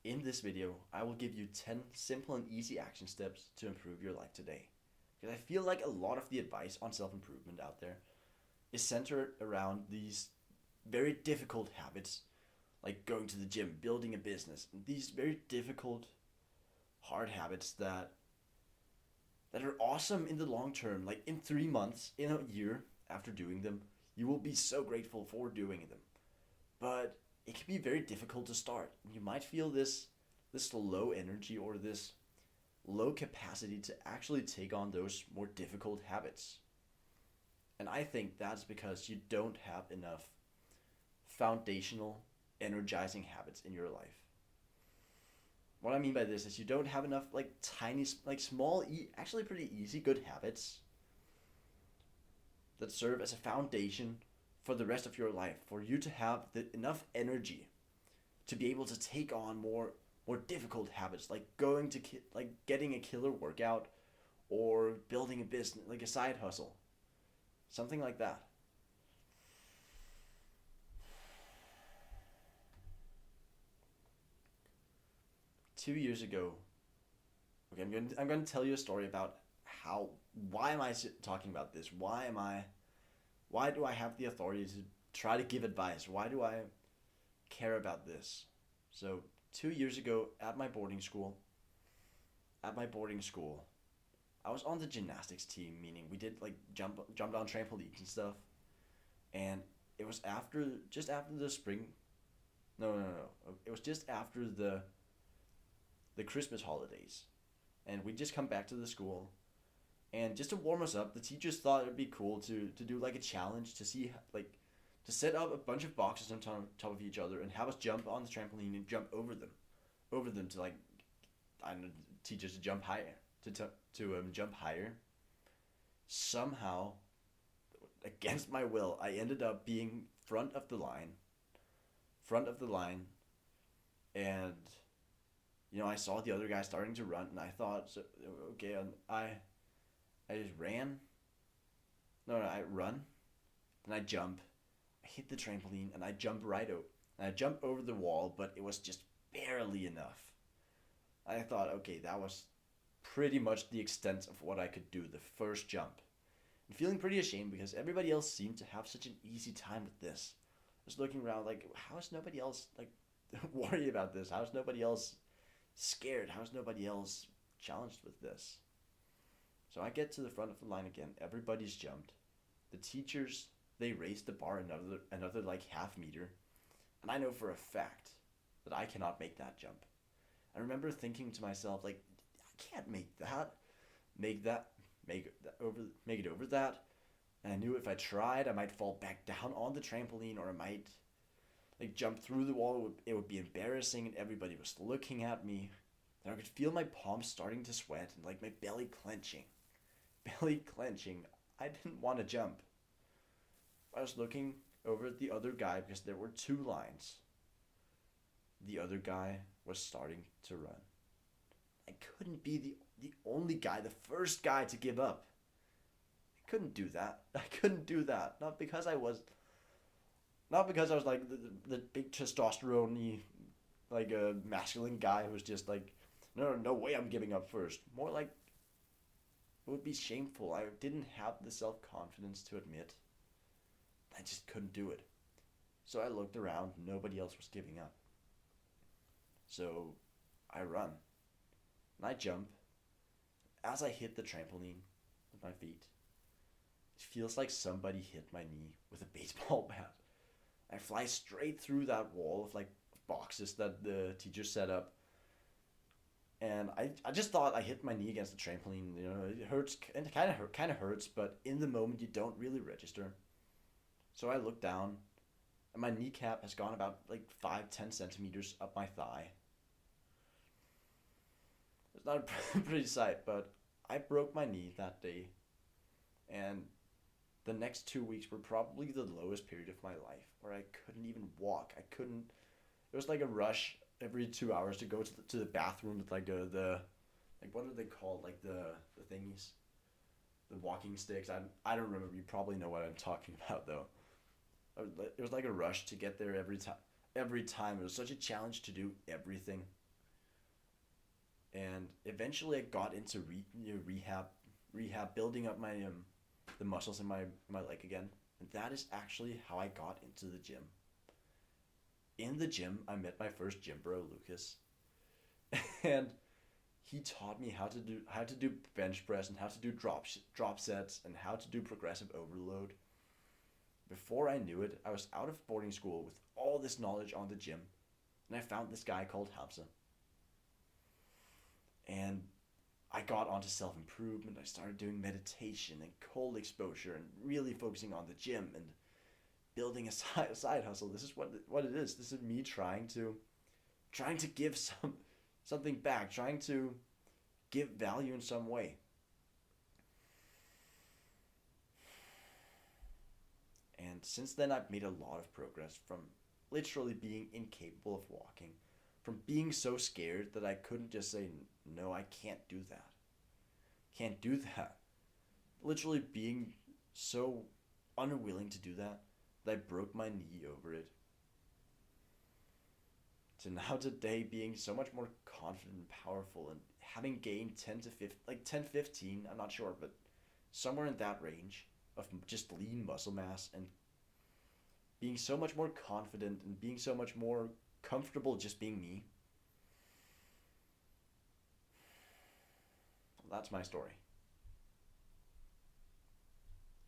In this video, I will give you 10 simple and easy action steps to improve your life today. Because I feel like a lot of the advice on self improvement out there is centered around these very difficult habits, like going to the gym, building a business, these very difficult, hard habits that are awesome in the long term. Like in 3 months, in a year after doing them, you will be so grateful for doing them. But it can be very difficult to start. You might feel this low energy or this low capacity to actually take on those more difficult habits. And I think that's because you don't have enough foundational energizing habits in your life. What I mean by this is you don't have enough like tiny like small actually pretty easy good habits that serve as a foundation for the rest of your life, for you to have enough energy to be able to take on more difficult habits, like like getting a killer workout or building a business, like a side hustle, something like that. 2 years ago, okay, I'm going to tell you a story about how why am I talking about this? Why do I have the authority to try to give advice? Why do I care about this? So 2 years ago at my boarding school, I was on the gymnastics team, meaning we did like jumped on trampolines and stuff. And it was just after the spring. No, no, no, no. It was just after the Christmas holidays, and we just come back to the school. And just to warm us up, the teachers thought it'd be cool to do like a challenge to see like to set up a bunch of boxes on top of each other and have us jump on the trampoline and jump over them to like I don't know, teach us to jump higher to jump higher. Somehow, against my will, I ended up being front of the line, and I saw the other guy starting to run, and I thought, so, okay, I just ran. No, no, I run, then I jump, I hit the trampoline, and I jump right out, and I jump over the wall, but it was just barely enough. I thought, okay, that was pretty much the extent of what I could do the first jump. And feeling pretty ashamed because everybody else seemed to have such an easy time with this. Just looking around like, how is nobody else like worried about this? How is nobody else scared? How is nobody else challenged with this? So I get to the front of the line again. Everybody's jumped. The teachers, they raised the bar another like half meter, and I know for a fact that I cannot make that jump. I remember thinking to myself like, I can't make that, make it over that. And I knew if I tried, I might fall back down on the trampoline, or I might like jump through the wall. It would be embarrassing, and everybody was looking at me. And I could feel my palms starting to sweat and like my belly clenching, belly clenching. I didn't want to jump. I was looking over at the other guy because there were two lines. The other guy was starting to run. I couldn't be the only guy, the first guy to give up. I couldn't do that. I couldn't do that. Not because I was like the big testosterone like a masculine guy who was just like, no, no, no way, I'm giving up first. More like it would be shameful. I didn't have the self confidence to admit I just couldn't do it. So I looked around. Nobody else was giving up. So I run and I jump. As I hit the trampoline with my feet, it feels like somebody hit my knee with a baseball bat. I fly straight through that wall of like boxes that the teacher set up. And I just thought I hit my knee against the trampoline. It hurts, and it kind of hurts, but in the moment you don't really register. So I look down, and my kneecap has gone about like 5-10 centimeters up my thigh. It's not a pretty sight, but I broke my knee that day, and the next 2 weeks were probably the lowest period of my life, where I couldn't even walk. I couldn't. It was like a rush every 2 hours to go to the bathroom with like the like what are they called, like the thingies, the walking sticks. I don't remember. You probably know what I'm talking about though. It was like a rush to get there every time. Every time it was such a challenge to do everything. And eventually I got into rehab, building up my the muscles in my leg again. And that is actually how I got into the gym. In the gym, I met my first gym bro, Lucas, and he taught me how to do bench press and how to do drop sets and how to do progressive overload. Before I knew it, I was out of boarding school with all this knowledge on the gym, and I found this guy called Hamza. And I got onto self improvement. I started doing meditation and cold exposure and really focusing on the gym and building a side hustle. This is what it is. This is me trying to give something back, trying to give value in some way. And since then, I've made a lot of progress from literally being incapable of walking, from being so scared that I couldn't just say, no, I can't do that. Can't do that. Literally being so unwilling to do that that I broke my knee over it. To now today being so much more confident and powerful and having gained 10 to 15, like 10, 15, I'm not sure, but somewhere in that range of just lean muscle mass and being so much more confident and being so much more comfortable just being me. That's my story.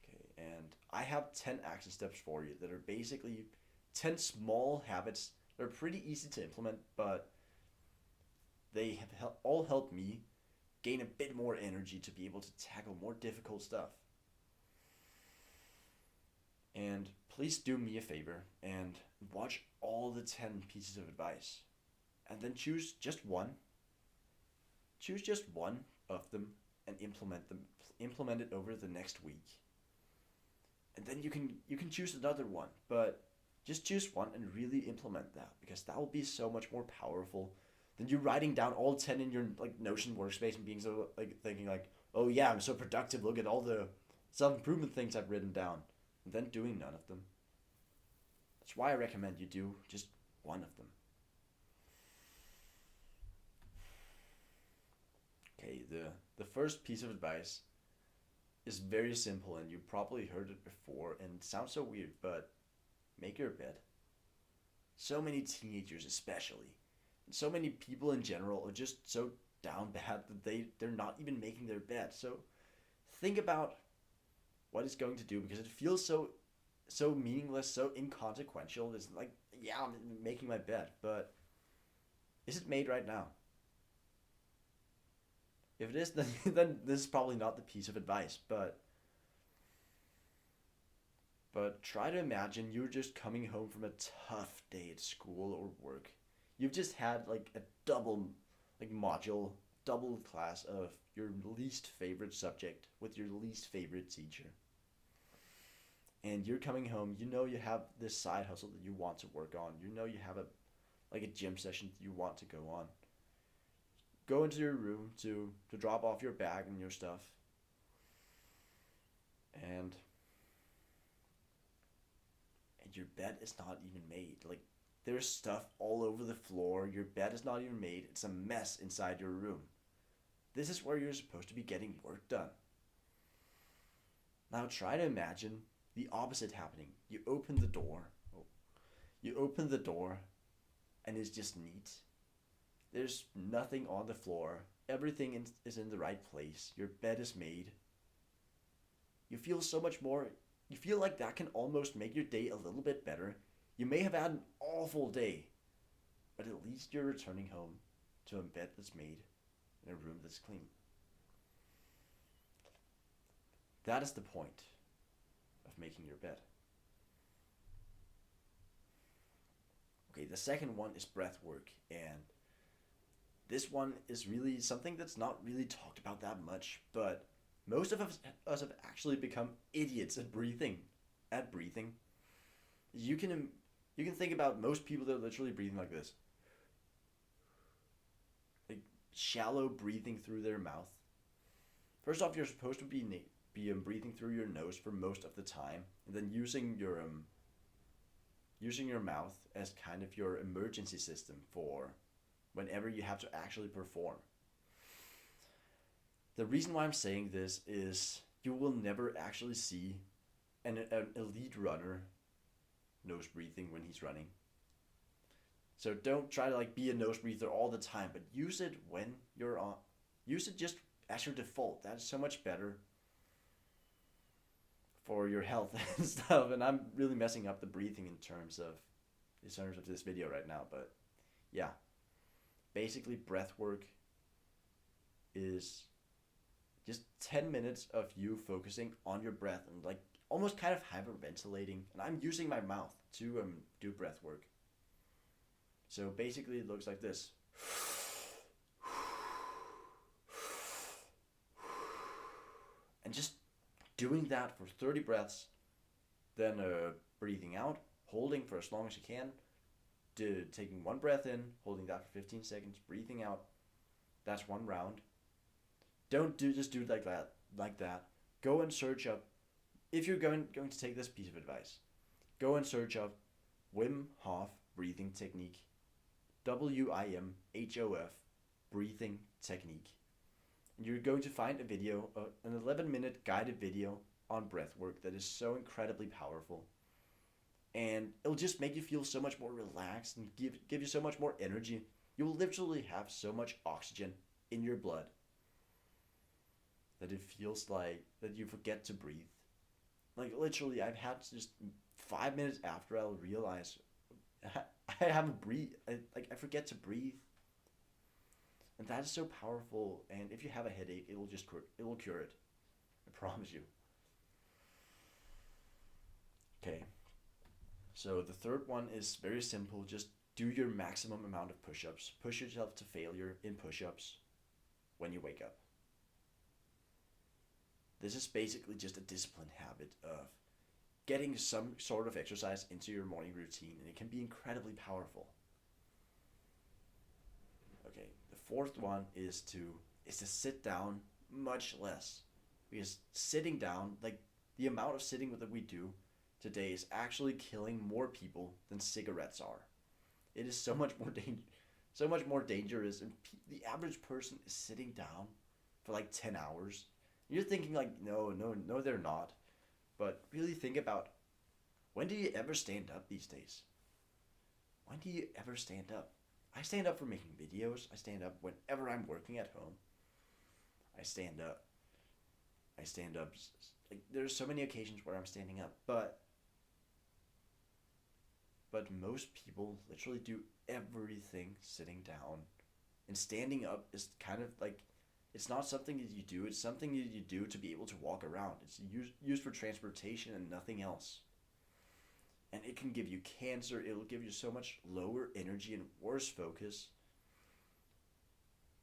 Okay, and I have 10 action steps for you that are basically 10 small habits that are pretty easy to implement, but they have all helped me gain a bit more energy to be able to tackle more difficult stuff. And please do me a favor and watch all the 10 pieces of advice. And then choose just one of them and implement it over the next week. And then you can choose another one, but just choose one and really implement that because that will be so much more powerful than you writing down all 10 in your like Notion workspace and being so like thinking like, "Oh yeah, I'm so productive. Look at all the self-improvement things I've written down." And then doing none of them. That's why I recommend you do just one of them. Okay, the first piece of advice is very simple and you probably heard it before and it sounds so weird, but make your bed. So many teenagers especially, and so many people in general are just so down bad that they're not even making their bed. So think about what it's going to do because it feels so meaningless, so inconsequential. It's like, yeah, I'm making my bed, but is it made right now? If it is, then then this is probably not the piece of advice. But try to imagine you're just coming home from a tough day at school or work. You've just had like a double like module, double class of your least favorite subject with your least favorite teacher. And you're coming home, you know you have this side hustle that you want to work on. You know you have a gym session that you want to go on. Go into your room to drop off your bag and your stuff. And your bed is not even made. Like there's stuff all over the floor. Your bed is not even made. It's a mess inside your room. This is where you're supposed to be getting work done. Now try to imagine the opposite happening. You open the door. Oh, you open the door and it's just neat. There's nothing on the floor. Everything is in the right place. Your bed is made. You feel so much more. You feel like that can almost make your day a little bit better. You may have had an awful day, but at least you're returning home to a bed that's made in a room that's clean. That is the point of making your bed. Okay, the second one is breath work, and this one is really something that's not really talked about that much, but most of us have actually become idiots at breathing. At breathing, you can you can think about most people that are literally breathing like this, like shallow breathing through their mouth. First off, you're supposed to be breathing through your nose for most of the time, and then using your mouth as kind of your emergency system for whenever you have to actually perform. The reason why I'm saying this is you will never actually see an elite runner nose breathing when he's running. So don't try to like be a nose breather all the time, but use it when you're on. Use it just as your default. That's so much better for your health and stuff. And I'm really messing up the breathing in terms of this video right now, but yeah, basically breath work is just 10 minutes of you focusing on your breath and like almost kind of hyperventilating. And I'm using my mouth to do breath work. So basically, it looks like this. And just doing that for 30 breaths, then breathing out, holding for as long as you can, taking one breath in, holding that for 15 seconds, breathing out. That's one round. Don't just do it like that. Go and search up. If you're going to take this piece of advice, go and search up Wim Hof breathing technique. WIMHOF breathing technique. You're going to find a video, an 11-minute guided video on breath work that is so incredibly powerful. And it'll just make you feel so much more relaxed and give you so much more energy. You will literally have so much oxygen in your blood that it feels like that you forget to breathe. Like literally, I've had just 5 minutes after I'll realize I haven't breathed. I forget to breathe, and that is so powerful. And if you have a headache, it will cure it. I promise you. Okay. So the third one is very simple. Just do your maximum amount of push-ups. Push yourself to failure in push-ups when you wake up. This is basically just a disciplined habit of getting some sort of exercise into your morning routine, and it can be incredibly powerful. Okay, the fourth one is to sit down much less, because sitting down, like the amount of sitting that we do today is actually killing more people than cigarettes are. It is so much more dangerous, and the average person is sitting down for like 10 hours. You're thinking like, no, they're not. But really think about, when do you ever stand up these days? When do you ever stand up? I stand up for making videos. I stand up whenever I'm working at home. I stand up. Like, there's so many occasions where I'm standing up, but most people literally do everything sitting down. And standing up is kind of like, it's not something that you do, it's something that you do to be able to walk around. It's used for transportation and nothing else. And it can give you cancer, it'll give you so much lower energy and worse focus.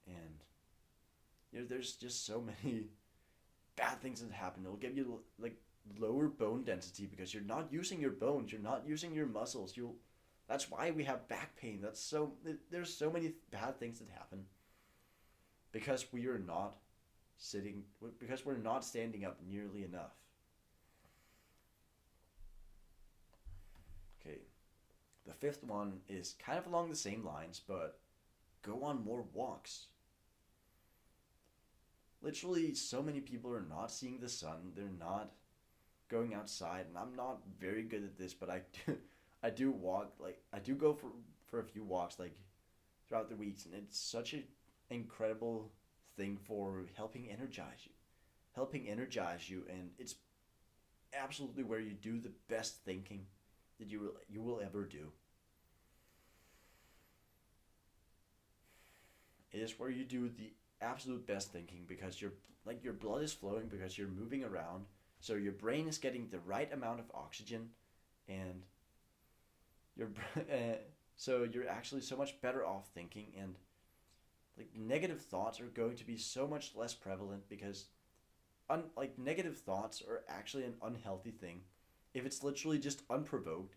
And there's just so many bad things that happen. It'll give you like lower bone density because you're not using your bones, you're not using your muscles. That's why we have back pain. There's so many bad things that happen because we're not standing up nearly enough. Okay, the fifth one is kind of along the same lines, but go on more walks. Literally, so many people are not seeing the sun. They're not going outside, and I'm not very good at this, but I do walk. Like I do go for a few walks like throughout the weeks, and it's such an incredible thing for helping energize you, and it's absolutely where you do the best thinking that you will ever do. It is where you do the absolute best thinking because your blood is flowing because you're moving around, so your brain is getting the right amount of oxygen, and so you're actually so much better off thinking, and like negative thoughts are going to be so much less prevalent because negative thoughts are actually an unhealthy thing if it's literally just unprovoked.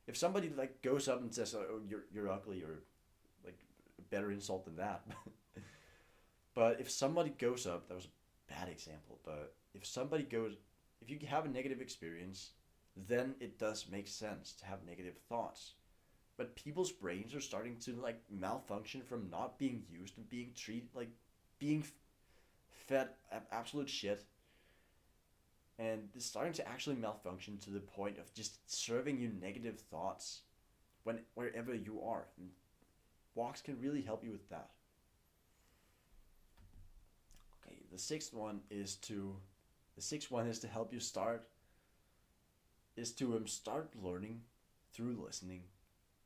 If somebody like goes up and says, "Oh, you're ugly," or like a better insult than that. But if somebody goes up, that was a bad example, but if you have a negative experience, then it does make sense to have negative thoughts. But people's brains are starting to like malfunction from not being used and being treated like being fed absolute shit, and it's starting to actually malfunction to the point of just serving you negative thoughts when wherever you are. And walks can really help you with that. Okay, the sixth one is to help you start learning through listening.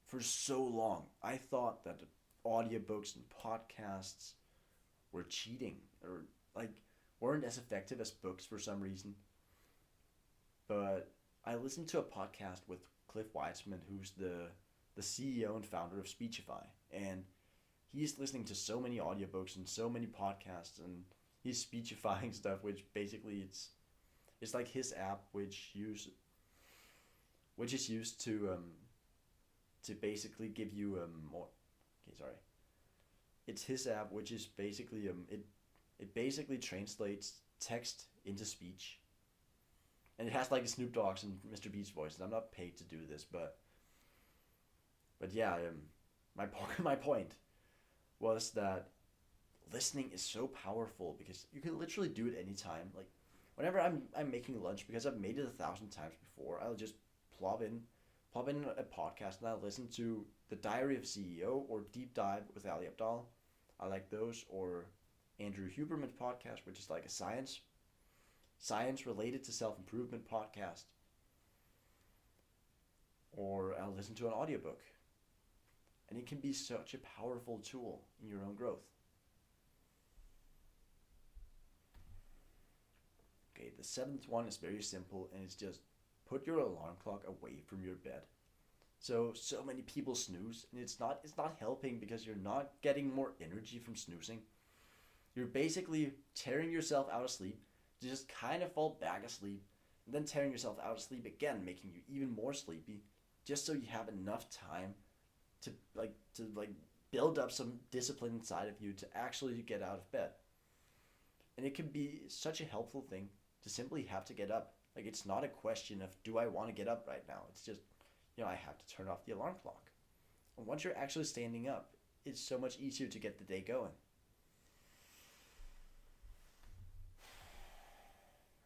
For so long, I thought that audiobooks and podcasts were cheating, or like weren't as effective as books for some reason. But I listened to a podcast with Cliff Weitzman, who's the CEO and founder of Speechify, and he's listening to so many audiobooks and so many podcasts, and he's speechifying stuff, which basically it's like his app, which is used to basically give you more. Okay, sorry. It's his app, which is basically it basically translates text into speech, and it has like Snoop Dogg's and Mr. Beast's voice. And I'm not paid to do this, but yeah, my point was that listening is so powerful because you can literally do it anytime. Like whenever I'm making lunch, because I've made it 1,000 times before, I'll just plop in plop in a podcast and I'll listen to The Diary of CEO or Deep Dive with Ali Abdaal. I like those, or Andrew Huberman's podcast, which is like a science related to self improvement podcast, or I'll listen to an audiobook. And it can be such a powerful tool in your own growth. Okay, the seventh one is very simple, and it's just put your alarm clock away from your bed. So many people snooze, and it's not helping because you're not getting more energy from snoozing. You're basically tearing yourself out of sleep to just kind of fall back asleep, and then tearing yourself out of sleep again, making you even more sleepy, just so you have enough time to build up some discipline inside of you to actually get out of bed. And it can be such a helpful thing to simply have to get up. Like, it's not a question of, do I want to get up right now? It's just, I have to turn off the alarm clock. And once you're actually standing up, it's so much easier to get the day going.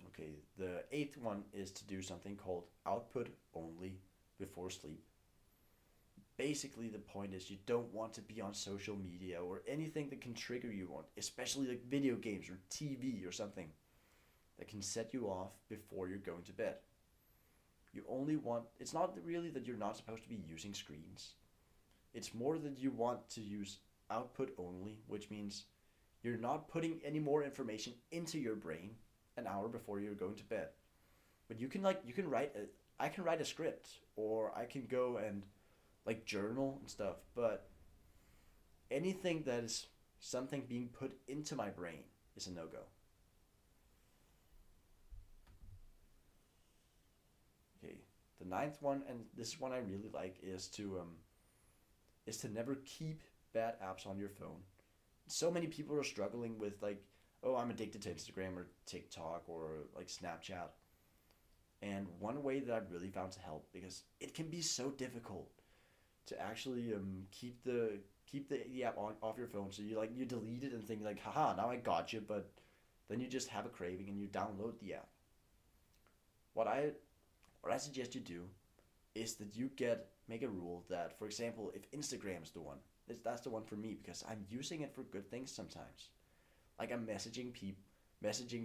Okay, the eighth one is to do something called output only before sleep. Basically, the point is you don't want to be on social media or anything that can trigger you on, especially like video games or TV or something that can set you off before you're going to bed. It's not really that you're not supposed to be using screens. It's more that you want to use output only, which means you're not putting any more information into your brain an hour before you're going to bed. But I can write a script, or I can go and like journal and stuff, but anything that is something being put into my brain is a no-go. Okay, the ninth one, and this is one I really like, is to never keep bad apps on your phone. So many people are struggling with like, oh, I'm addicted to Instagram or TikTok or like Snapchat. And one way that I've really found to help, because it can be so difficult to actually keep the app off your phone. So you delete it and think like, haha, now I got you, but then you just have a craving and you download the app. What I suggest you do is that you make a rule that, for example, if Instagram is the one, that's the one for me because I'm using it for good things sometimes. Like I'm messaging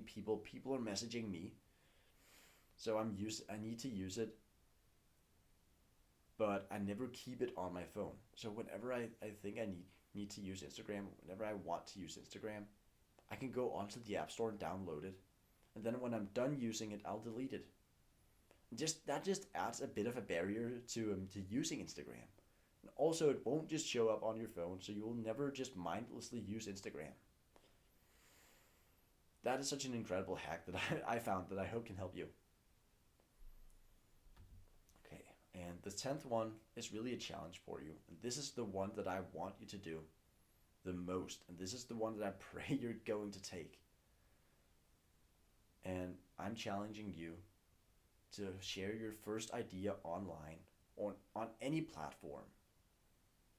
people, people are messaging me. So I need to use it, but I never keep it on my phone. So whenever I think I need to use Instagram, whenever I want to use Instagram, I can go onto the App Store and download it. And then when I'm done using it, I'll delete it. That just adds a bit of a barrier to using Instagram. And also, it won't just show up on your phone, so you'll never just mindlessly use Instagram. That is such an incredible hack that I found that I hope can help you. Okay, and the 10th one is really a challenge for you. And this is the one that I want you to do the most. And this is the one that I pray you're going to take. And I'm challenging you to share your first idea online on any platform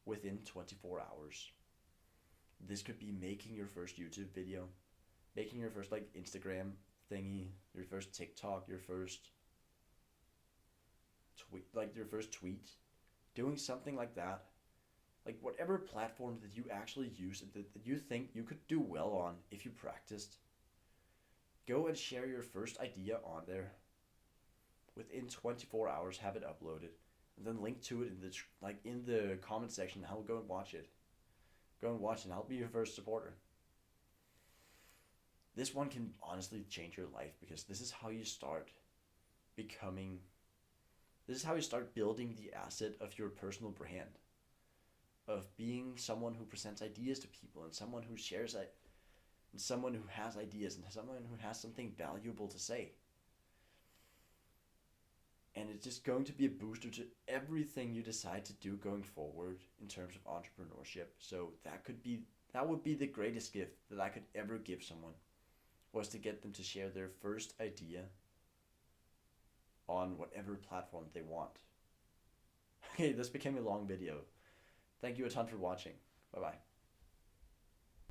within 24 hours. This could be making your first YouTube video. making your first like Instagram thingy, your first TikTok, your first tweet, doing something like that, like whatever platform that you actually use that you think you could do well on if you practiced, go and share your first idea on there. Within 24 hours, have it uploaded, and then link to it in the in the comment section. I'll go and watch it. Go and watch it. And I'll be your first supporter. This one can honestly change your life because this is how you start becoming. This is how you start building the asset of your personal brand, of being someone who presents ideas to people and someone who shares it, and someone who has ideas and someone who has something valuable to say. And it's just going to be a booster to everything you decide to do going forward in terms of entrepreneurship. So that would be the greatest gift that I could ever give someone, was to get them to share their first idea on whatever platform they want. Okay, this became a long video. Thank you a ton for watching. Bye bye.